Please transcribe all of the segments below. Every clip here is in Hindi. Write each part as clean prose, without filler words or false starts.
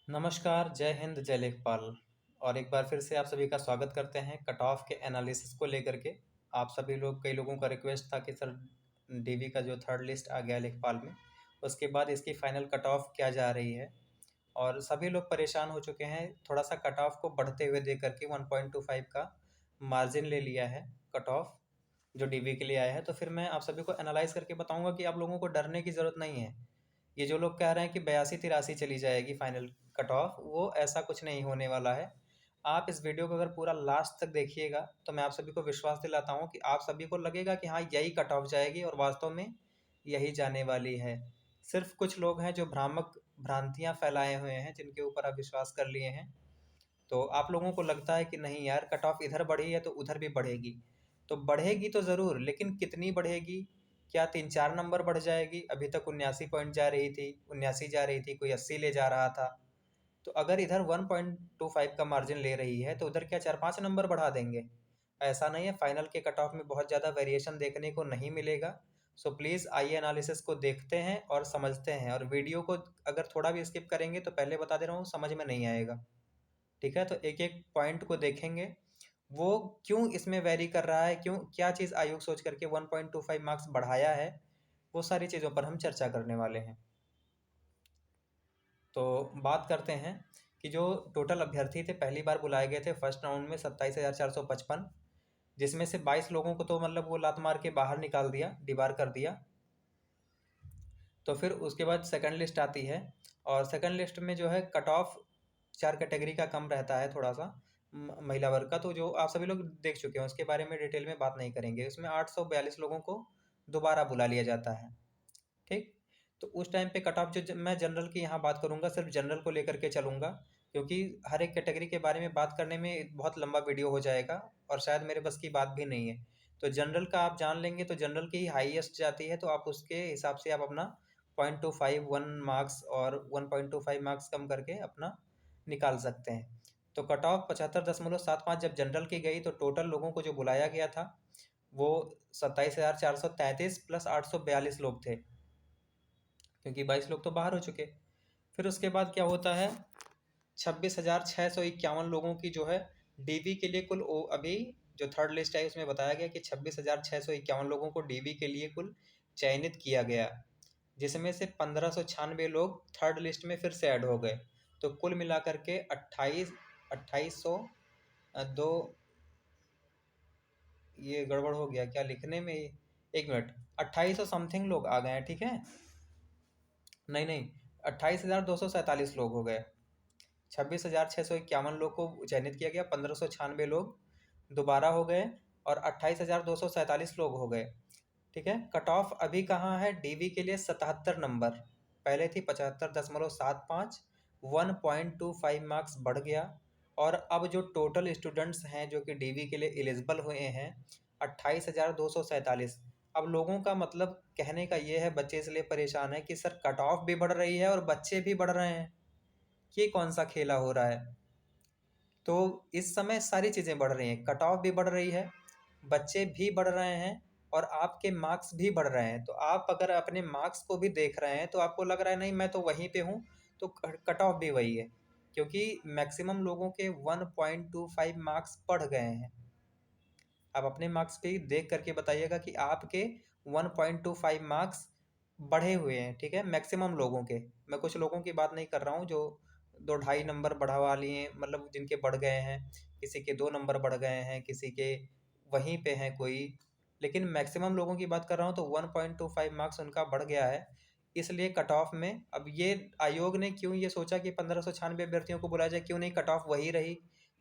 नमस्कार, जय हिंद, जय लेखपाल। और एक बार फिर से आप सभी का स्वागत करते हैं कट ऑफ के एनालिसिस को लेकर के। आप सभी लोग कई लोगों का रिक्वेस्ट था कि सर डीवी का जो थर्ड लिस्ट आ गया लेखपाल में, उसके बाद इसकी फाइनल कट ऑफ क्या जा रही है। और सभी लोग परेशान हो चुके हैं, थोड़ा सा कट ऑफ को बढ़ते हुए देख करके 1.25 का मार्जिन ले लिया है कट ऑफ जो डीवी के लिए आया है। तो फिर मैं आप सभी को एनालाइज करके बताऊंगा कि आप लोगों को डरने की ज़रूरत नहीं है। ये जो लोग कह रहे हैं कि 82-83 चली जाएगी फाइनल कट ऑफ, वो ऐसा कुछ नहीं होने वाला है। आप इस वीडियो को अगर पूरा लास्ट तक देखिएगा तो मैं आप सभी को विश्वास दिलाता हूँ कि आप सभी को लगेगा कि हाँ, यही कट ऑफ जाएगी और वास्तव में यही जाने वाली है। सिर्फ कुछ लोग हैं जो भ्रामक भ्रांतियाँ फैलाए हुए हैं, जिनके ऊपर आप विश्वास कर लिए हैं। तो आप लोगों को लगता है कि नहीं यार, कट ऑफ इधर बढ़ी है तो उधर भी बढ़ेगी। तो बढ़ेगी तो ज़रूर, लेकिन कितनी बढ़ेगी? क्या 3-4 नंबर बढ़ जाएगी? अभी तक 79 पॉइंट जा रही थी, 79 जा रही थी, कोई 80 ले जा रहा था। तो अगर इधर 1.25 का मार्जिन ले रही है तो उधर क्या 4-5 नंबर बढ़ा देंगे? ऐसा नहीं है। फाइनल के कट ऑफ में बहुत ज़्यादा वेरिएशन देखने को नहीं मिलेगा। सो प्लीज़ आइए एनालिसिस को देखते हैं और समझते हैं। और वीडियो को अगर थोड़ा भी स्किप करेंगे तो पहले बता दे रहा हूँ, समझ में नहीं आएगा। ठीक है, तो एक एक पॉइंट को देखेंगे, वो क्यों इसमें वेरी कर रहा है, क्यों, क्या चीज़ आयोग सोच करके 1.25 मार्क्स बढ़ाया है, वो सारी चीज़ों पर हम चर्चा करने वाले हैं। तो बात करते हैं कि जो टोटल अभ्यर्थी थे पहली बार बुलाए गए थे फर्स्ट राउंड में 27,455, जिसमें से 22 लोगों को तो मतलब वो लात मार के बाहर निकाल दिया, डिबार कर दिया। तो फिर उसके बाद सेकंड लिस्ट आती है और सेकंड लिस्ट में जो है कट ऑफ 4 कैटेगरी का कम रहता है थोड़ा सा, महिला वर्ग का। तो जो आप सभी लोग देख चुके हैं उसके बारे में डिटेल में बात नहीं करेंगे। उसमें 842 लोगों को दोबारा बुला लिया जाता है। ठीक, तो उस टाइम पे कट ऑफ जो मैं जनरल की यहाँ बात करूँगा, सिर्फ जनरल को लेकर के चलूँगा, क्योंकि हर एक कैटेगरी के बारे में बात करने में बहुत लंबा वीडियो हो जाएगा और शायद मेरे बस की बात भी नहीं है। तो जनरल का आप जान लेंगे तो जनरल की ही हाईएस्ट जाती है, तो आप उसके हिसाब से आप अपना 0.25 मार्क्स और 1.25 मार्क्स कम करके अपना निकाल सकते हैं। तो कट ऑफ 75.75 जब जनरल की गई तो टोटल लोगों को जो बुलाया गया था वो 27,433 प्लस 842 लोग थे, क्योंकि 22 लोग तो बाहर हो चुके। फिर उसके बाद क्या होता है, 26,651 लोगों की जो है डीवी के लिए कुल अभी जो थर्ड लिस्ट है उसमें बताया गया कि 26,651 लोगों को डीवी के लिए कुल चयनित किया गया, जिसमें से 1596 लोग थर्ड लिस्ट में फिर से ऐड हो गए। तो कुल मिलाकर के 2800 दो, ये गड़बड़ हो गया क्या लिखने में, एक मिनट, 2800 समथिंग लोग आ गए हैं। ठीक है, नहीं नहीं, 28,247 लोग हो गए। 26,651 लोग को चयनित किया गया, 1596 लोग दोबारा हो गए और 28,247 लोग हो गए। ठीक है, कट ऑफ अभी कहाँ है डीवी के लिए? 77 नंबर, पहले थी 75.75, 1.25 मार्क्स बढ़ गया। और अब जो टोटल स्टूडेंट्स हैं जो कि डीवी के लिए एलिजिबल हुए हैं 28,247। अब लोगों का मतलब कहने का ये है, बच्चे इसलिए परेशान है कि सर कट ऑफ भी बढ़ रही है और बच्चे भी बढ़ रहे हैं, ये कौन सा खेला हो रहा है? तो इस समय सारी चीज़ें बढ़ रही हैं, कट ऑफ भी बढ़ रही है, बच्चे भी बढ़ रहे हैं और आपके मार्क्स भी बढ़ रहे हैं। तो आप अगर अपने मार्क्स को भी देख रहे हैं तो आपको लग रहा है नहीं मैं तो वहीं पे हूँ, तो कट ऑफ भी वही है, क्योंकि मैक्सिमम लोगों के 1.25 मार्क्स बढ़ गए हैं। आप अपने मार्क्स पे देख करके बताइएगा कि आपके 1.25 मार्क्स बढ़े हुए हैं। ठीक है, मैक्सिमम लोगों के, मैं कुछ लोगों की बात नहीं कर रहा हूँ जो 2-2.5 नंबर बढ़वा लिए हैं, मतलब जिनके बढ़ गए हैं, किसी के 2 नंबर बढ़ गए हैं, किसी के वहीं पे हैं कोई, लेकिन मैक्सिमम लोगों की बात कर रहा हूँ तो 1.25 मार्क्स उनका बढ़ गया है। इसलिए कट ऑफ में अब ये आयोग ने क्यों ये सोचा कि 1596 अभ्यर्थियों को बुलाया जाए, क्यों नहीं कट ऑफ वही रही,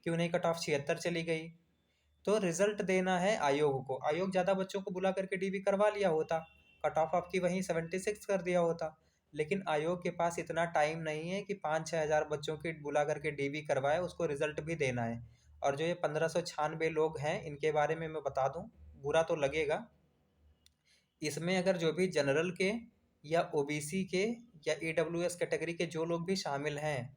क्यों नहीं कट ऑफ 76 चली गई? तो रिजल्ट देना है आयोग को। आयोग ज़्यादा बच्चों को बुला करके डीवी करवा लिया होता, कट ऑफ आपकी वहीं 76 कर दिया होता। लेकिन आयोग के पास इतना टाइम नहीं है कि 5-6 हज़ार बच्चों की बुला करके डीवी करवाए, उसको रिजल्ट भी देना है। और जो ये 1596 लोग हैं इनके बारे में मैं बता दूं, बुरा तो लगेगा, इसमें अगर जो भी जनरल के या ओबीसी के या ईडब्ल्यूएस कैटेगरी के जो लोग भी शामिल हैं,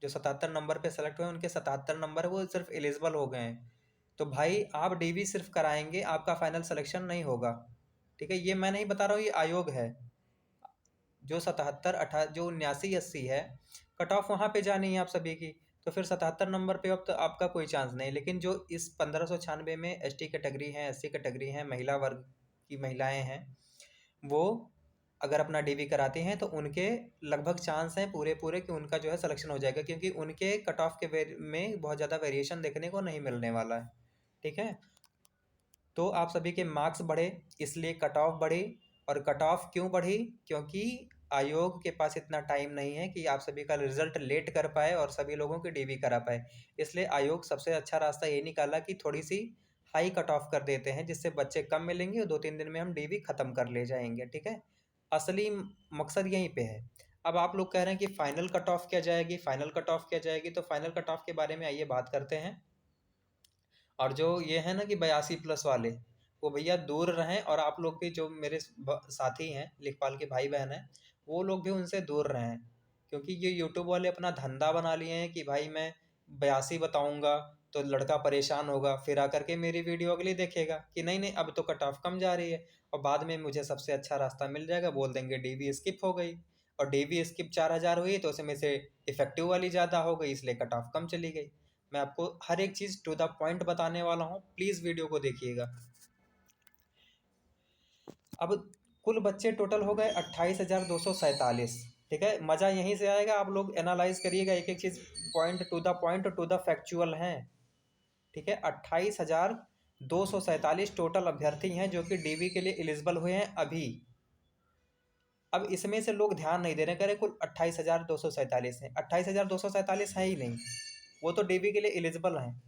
जो 77 नंबर पे सेलेक्ट हुए, उनके 77 नंबर वो सिर्फ एलिजिबल हो गए हैं। तो भाई आप डीवी सिर्फ कराएंगे, आपका फाइनल सिलेक्शन नहीं होगा। ठीक है, ये मैं नहीं बता रहा हूँ, ये आयोग है। जो 77 जो 79-80 है, कट ऑफ वहाँ पे जानी है आप सभी की, तो फिर 77 नंबर पे अब तो आपका कोई चांस नहीं। लेकिन जो इस 1596 में एसटी कैटेगरी है, एससी कैटेगरी है, महिला वर्ग की महिलाएं हैं, वो अगर अपना डीवी कराती हैं तो उनके लगभग चांस हैं पूरे पूरे कि उनका जो है सिलेक्शन हो जाएगा, क्योंकि उनके कट ऑफ के में बहुत ज़्यादा वेरिएशन देखने को नहीं मिलने वाला है। ठीक है, तो आप सभी के मार्क्स बढ़े इसलिए कट ऑफ बढ़ी। और कट ऑफ क्यों बढ़ी? क्योंकि आयोग के पास इतना टाइम नहीं है कि आप सभी का रिजल्ट लेट कर पाए और सभी लोगों की डीवी करा पाए। इसलिए आयोग सबसे अच्छा रास्ता ये निकाला कि थोड़ी सी हाई कट ऑफ कर देते हैं, जिससे बच्चे कम मिलेंगे और 2-3 दिन में हम डीवी ख़त्म कर ले जाएंगे। ठीक है, असली मकसद यहीं पे है। अब आप लोग कह रहे हैं कि फाइनल कट ऑफ क्या जाएगी, फाइनल कट ऑफ क्या जाएगी, तो फाइनल कट ऑफ के बारे में आइए बात करते हैं। और जो ये है ना कि 82+ वाले, वो भैया दूर रहें, और आप लोग भी जो मेरे साथी हैं, लेखपाल के भाई बहन हैं, वो लोग भी उनसे दूर रहें। क्योंकि ये यूट्यूब वाले अपना धंधा बना लिए हैं कि भाई मैं 82 बताऊंगा तो लड़का परेशान होगा, फिर आकर के मेरी वीडियो अगली देखेगा कि नहीं नहीं अब तो कट ऑफ कम जा रही है, और बाद में मुझे सबसे अच्छा रास्ता मिल जाएगा, बोल देंगे डीवी स्किप हो गई, और डीवी स्किप 4000 हुई तो उसमें से इफेक्टिव वाली ज़्यादा हो गई, इसलिए कट ऑफ कम चली गई। मैं आपको हर एक चीज़ टू द पॉइंट बताने वाला हूँ, प्लीज़ वीडियो को देखिएगा। अब कुल बच्चे टोटल हो गए 28,247। ठीक है, मज़ा यहीं से आएगा, आप लोग एनालाइज करिएगा एक एक चीज़, पॉइंट टू द फैक्चुअल हैं। ठीक है, 28,247 टोटल अभ्यर्थी हैं जो कि डीवी के लिए एलिजिबल हुए हैं अभी। अब इसमें से लोग ध्यान नहीं दे रहे, कह रहे कुल 28,247 हैं, 28,247 है ही नहीं, वो तो डीवी के लिए एलिजिबल हैं।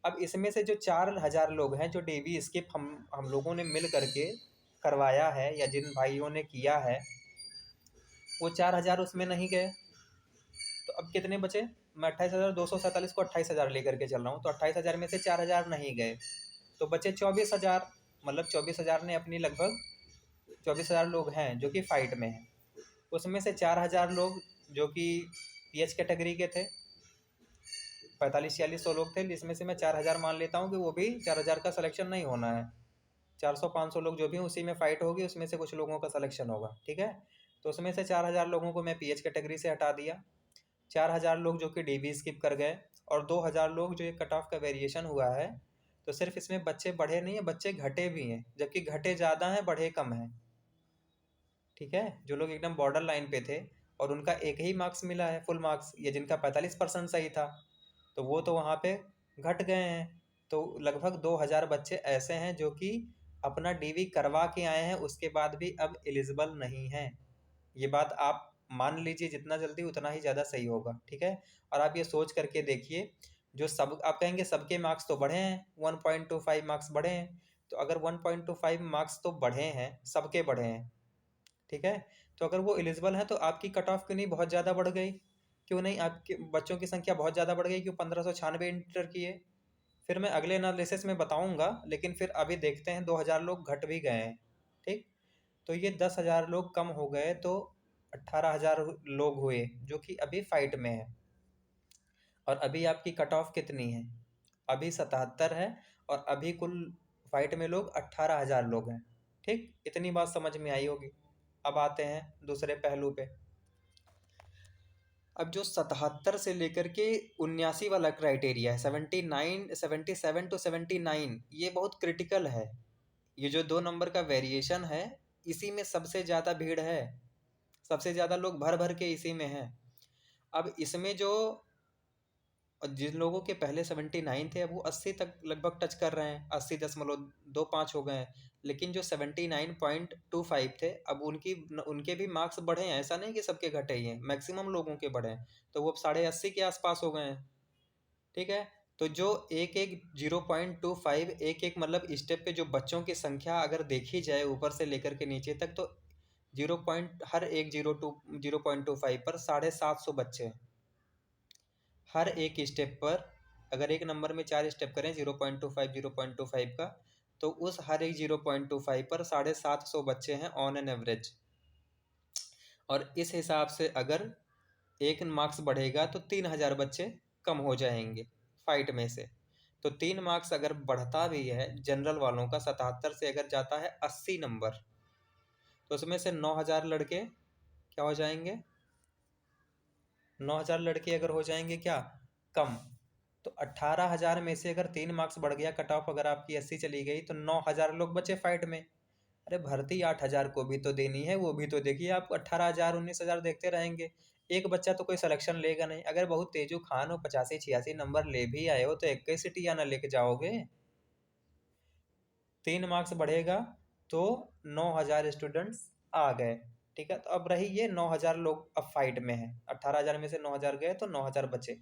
अब इसमें से जो 4,000 लोग हैं जो डीवी स्किप हम लोगों ने मिल करके करवाया है, या जिन भाइयों ने किया है, वो 4,000 उसमें नहीं गए, तो अब कितने बचे? मैं 28,247 को 28,000 लेकर के चल रहा हूँ, तो 28,000 में से 4,000 नहीं गए, तो बचे 24,000। मतलब 24,000 ने अपनी लगभग 24,000 लोग हैं जो कि फाइट में हैं। उसमें से 4,000 लोग जो कि पीएच कैटेगरी के थे, 45-46 लोग थे, जिसमें से मैं 4,000 मान लेता हूँ कि वो भी 4,000 का सिलेक्शन नहीं होना है। 400-500 लोग जो भी उसी में फाइट होगी, उसमें से कुछ लोगों का सिलेक्शन होगा। ठीक है, तो उसमें से 4,000 लोगों को मैं पीएच कैटेगरी से हटा दिया, 4,000 लोग जो कि डीवी स्किप कर गए, और 2,000 लोग जो ये कट ऑफ का वेरिएशन हुआ है। तो सिर्फ इसमें बच्चे बढ़े नहीं है, बच्चे घटे भी हैं, जबकि घटे ज़्यादा हैं बढ़े कम हैं। ठीक है, जो लोग एकदम बॉर्डर लाइन पे थे और उनका एक ही मार्क्स मिला है फुल मार्क्स, ये जिनका 45% सही था, तो वो तो वहाँ पे घट गए हैं। तो लगभग 2,000 बच्चे ऐसे हैं जो कि अपना डीवी करवा के आए हैं, उसके बाद भी अब एलिजिबल नहीं हैं। ये बात आप मान लीजिए, जितना जल्दी उतना ही ज़्यादा सही होगा। ठीक है, और आप ये सोच करके देखिए, जो सब आप कहेंगे सबके मार्क्स तो बढ़े हैं, 1.25 मार्क्स बढ़े हैं, तो अगर 1.25 मार्क्स तो बढ़े हैं, सबके बढ़े हैं, ठीक है, तो अगर वो एलिजिबल है तो आपकी कट ऑफ क्यों नहीं बहुत ज़्यादा बढ़ गई? क्यों नहीं आपके बच्चों की संख्या बहुत ज़्यादा बढ़ गई? क्यों 1596 इंटर किए? फिर मैं अगले एनालिसिस में बताऊंगा, लेकिन फिर अभी देखते हैं 2,000 लोग घट भी गए हैं। ठीक, तो ये 10,000 लोग कम हो गए, तो 18,000 लोग हुए जो कि अभी फाइट में है। और अभी आपकी कट ऑफ कितनी है? अभी 77 है, और अभी कुल फाइट में लोग 18,000 लोग हैं। ठीक, इतनी बात समझ में आई होगी। अब आते हैं दूसरे पहलू पे। अब जो 77 से लेकर के 79 वाला क्राइटेरिया है, 79 77 टू 79, ये बहुत क्रिटिकल है। ये जो 2 नंबर का वेरिएशन है, इसी में सबसे ज़्यादा भीड़ है, सबसे ज़्यादा लोग भर भर के इसी में हैं। अब इसमें जो जिन लोगों के पहले 79 थे, अब वो 80 तक लगभग टच कर रहे हैं, 80.25 हो गए हैं। लेकिन जो 79.25 थे, अब उनके भी मार्क्स बढ़े हैं, ऐसा नहीं कि सबके घटे ही हैं, मैक्सिमम लोगों के बढ़े हैं, तो वो 80.5 के आसपास हो गए हैं। ठीक है, तो जो एक एक 0.25 एक एक मतलब स्टेप पे जो बच्चों की संख्या अगर देखी जाए ऊपर से लेकर के नीचे तक, तो हर एक 0.25 पर 750 बच्चे हैं। हर एक स्टेप पर अगर एक नंबर में 4 स्टेप करें 0.25 का, तो उस हर एक 0.25 पर 750 बच्चे हैं ऑन एन एवरेज। और इस हिसाब से अगर एक मार्क्स बढ़ेगा तो 3,000 बच्चे कम हो जाएंगे फाइट में से। तो 3 मार्क्स अगर बढ़ता भी है जनरल वालों का, 77 से अगर जाता है 80 नंबर, तो उसमें से 9,000 लड़के क्या हो जाएंगे? 9,000 लड़के अगर हो जाएंगे क्या कम, तो 18,000 में से अगर 3 मार्क्स बढ़ गया, कट ऑफ अगर आपकी 80 चली गई, तो 9,000 लोग बचे फाइट में। अरे भर्ती 8,000 को भी तो देनी है, वो भी तो देखिए। आप 18,000 19,000 देखते रहेंगे, एक बच्चा तो कोई सिलेक्शन लेगा नहीं। अगर बहुत तेजू खान हो, 85 86 नंबर ले भी आए हो, तो 21 सिटी आना लेके जाओगे। 3 मार्क्स बढ़ेगा तो 9,000 स्टूडेंट्स आ गए, ठीक है। तो अब रही ये 9,000 लोग अब फाइट में है, 18,000 में से 9,000 गए तो 9,000 बचे।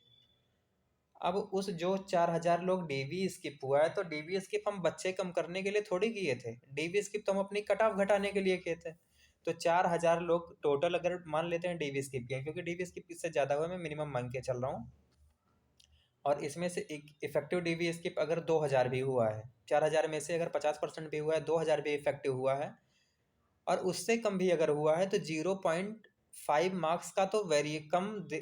अब उस जो 4,000 लोग डीवी स्किप हुआ है, तो डीवी स्किप हम बच्चे कम करने के लिए थोड़ी किए थे, डीवी स्किप तो हम अपनी कट ऑफ घटाने के लिए किए थे। तो 4,000 लोग टोटल अगर मान लेते हैं डीवी स्किप किए, क्योंकि डीवी स्किप किससे ज़्यादा हुआ, मैं मिनिमम मान के चल रहा हूँ। और इसमें से एक इफेक्टिव डीवी स्किप अगर 2,000 भी हुआ है, 4,000 में से अगर 50% भी हुआ है, 2,000 भी इफेक्टिव हुआ है, और उससे कम भी अगर हुआ है, तो 0.5 मार्क्स का तो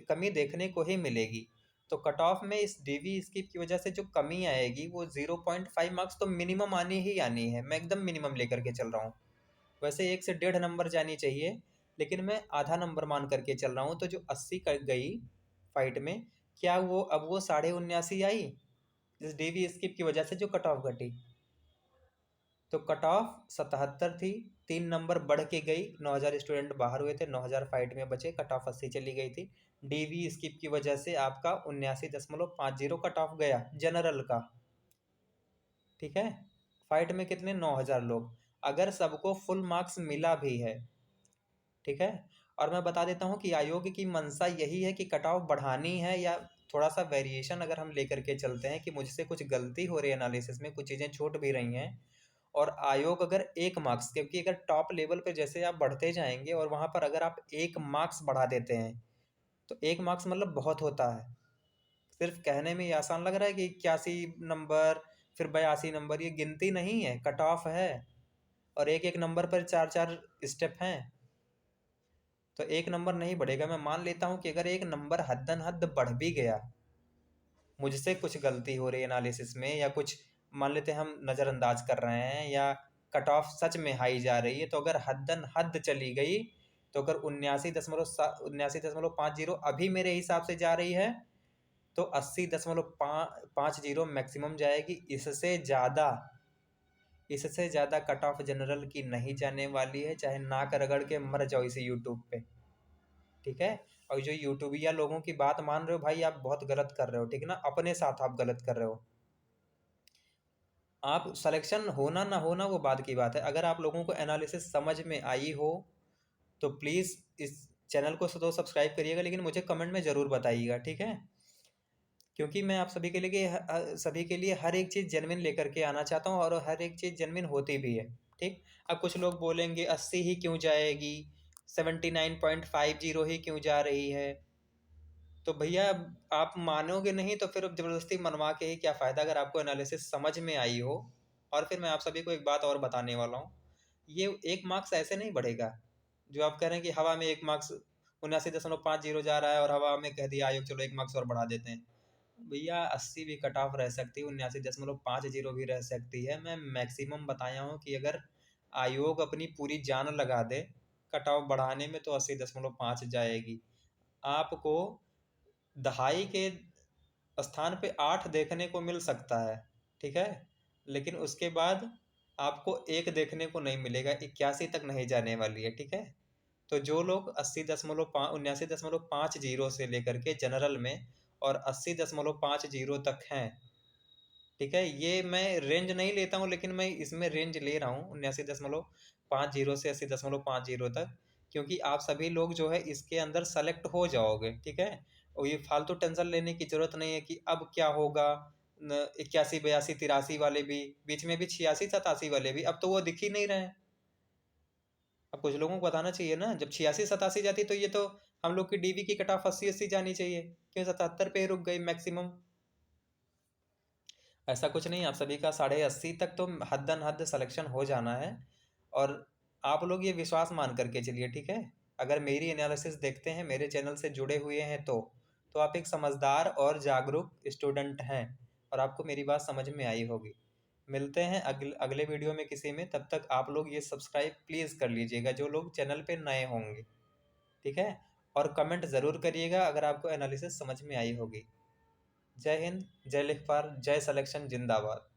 कमी देखने को ही मिलेगी। तो कट ऑफ में इस डीवी स्किप की वजह से जो कमी आएगी, वो 0.5 मार्क्स तो मिनिमम आनी ही आनी है। मैं एकदम मिनिमम लेकर के चल रहा हूँ। वैसे 1 से 1.5 नंबर जानी चाहिए, लेकिन मैं आधा नंबर मान करके चल रहा हूँ। तो जो 80 कर गई फाइट में, क्या वो अब वो 79.5 आई इस डीवी स्किप की वजह से जो कट ऑफ घटी? तो कट ऑफ 77 थी, 3 नंबर बढ़ के गई, 9,000 स्टूडेंट बाहर हुए थे, 9,000 फाइट में बचे, कट ऑफ 80 चली गई थी। डीवी स्किप की वजह से आपका 79.50 कट ऑफ गया जनरल का, ठीक है। फाइट में कितने 9,000 लोग, अगर सबको फुल मार्क्स मिला भी है, ठीक है। और मैं बता देता हूँ कि आयोग की मंशा यही है कि कट ऑफ बढ़ानी है, या थोड़ा सा वेरिएशन अगर हम लेकर के चलते हैं कि मुझसे कुछ गलती हो रही है एनालिसिस में, कुछ चीज़ें छूट भी रही हैं, और आयोग अगर 1 मार्क्स, क्योंकि अगर टॉप लेवल पे जैसे आप बढ़ते जाएंगे और वहाँ पर अगर आप 1 मार्क्स बढ़ा देते हैं, तो 1 मार्क्स मतलब बहुत होता है। सिर्फ कहने में ये आसान लग रहा है कि 81 नंबर, फिर 82 नंबर, ये गिनती नहीं है, कट ऑफ है, और एक एक नंबर पर 4 4 स्टेप हैं। तो 1 नंबर नहीं बढ़ेगा। मैं मान लेता हूँ कि अगर 1 नंबर हद्दन हद बढ़ भी गया, मुझसे कुछ गलती हो रही है एनालिसिस में, या कुछ मान लेते हैं हम नज़रअंदाज कर रहे हैं, या कट ऑफ सच में हाई जा रही है, तो अगर हद्दन हद चली गई, तो अगर 79.50 अभी मेरे हिसाब से जा रही है, तो 80.50 मैक्सिमम जाएगी। इससे ज़्यादा कट ऑफ जनरल की नहीं जाने वाली है, चाहे नाक रगड़ के मर जाओ इसे यूट्यूब पे, ठीक है। और जो यूट्यूबिया लोगों की बात मान रहे हो भाई, आप बहुत गलत कर रहे हो, ठीक है ना, अपने साथ आप गलत कर रहे हो। आप सिलेक्शन होना ना होना वो बाद की बात है, अगर आप लोगों को एनालिसिस समझ में आई हो, तो प्लीज़ इस चैनल को तो सब्सक्राइब करिएगा, लेकिन मुझे कमेंट में ज़रूर बताइएगा, ठीक है। क्योंकि मैं आप सभी के लिए हर एक चीज़ जेन्युइन लेकर के आना चाहता हूँ, और हर एक चीज़ जेन्युइन होती भी है, ठीक। अब कुछ लोग बोलेंगे 80 ही क्यों जाएगी, 79.50 ही क्यों जा रही है। तो भैया आप मानोगे नहीं, तो फिर ज़बरदस्ती मनवा के ही क्या फ़ायदा, अगर आपको एनालिसिस समझ में आई हो। और फिर मैं आप सभी को एक बात और बताने वाला हूँ, ये 1 मार्क्स ऐसे नहीं बढ़ेगा जो आप कह रहे हैं कि हवा में 1 मार्क्स 79.50 जा रहा है, और हवा में कह दिया आयोग चलो 1 मार्क्स और बढ़ा देते हैं। भैया 80 भी कट ऑफ रह सकती है, 79.50 भी रह सकती है। मैं मैक्सिमम बताया हूँ कि अगर आयोग अपनी पूरी जान लगा दे कट ऑफ बढ़ाने में, तो 80.5 जाएगी। आपको दहाई के स्थान पे 8 देखने को मिल सकता है, ठीक है, लेकिन उसके बाद आपको 1 देखने को नहीं मिलेगा, 81 तक नहीं जाने वाली है, ठीक है। तो जो लोग 79.50 से लेकर के जनरल में और 80.50 तक हैं, ठीक है, ये मैं रेंज नहीं लेता हूँ, लेकिन मैं इसमें रेंज ले रहा हूँ 79.50 से 80.50 तक, क्योंकि आप सभी लोग जो है इसके अंदर सेलेक्ट हो जाओगे, ठीक है। और ये फालतू टेंशन लेने की जरूरत नहीं है कि अब क्या होगा। 81 82 83 वाले भी, बीच में भी 86 87 वाले भी, अब तो वो दिख ही नहीं रहे हैं। अब कुछ लोगों को बताना चाहिए ना, जब 86 87 जाती, तो ये तो हम लोग की डीवी की कट ऑफ 80 80 जानी चाहिए, क्यों 77 पे रुक गई मैक्सिमम। ऐसा कुछ नहीं, आप सभी का 80.5 तक तो हद्दन हद सिलेक्शन हो जाना है। और आप लोग ये विश्वास मान करके चलिए, ठीक है। अगर मेरी एनालिसिस देखते हैं, मेरे चैनल से जुड़े हुए हैं, तो आप एक समझदार और जागरूक स्टूडेंट हैं, और आपको मेरी बात समझ में आई होगी। मिलते हैं अगले वीडियो में किसी में, तब तक आप लोग ये सब्सक्राइब प्लीज़ कर लीजिएगा जो लोग चैनल पे नए होंगे, ठीक है। और कमेंट ज़रूर करिएगा अगर आपको एनालिसिस समझ में आई होगी। जय हिंद, जय लेखपाल, जय सिलेक्शन जिंदाबाद।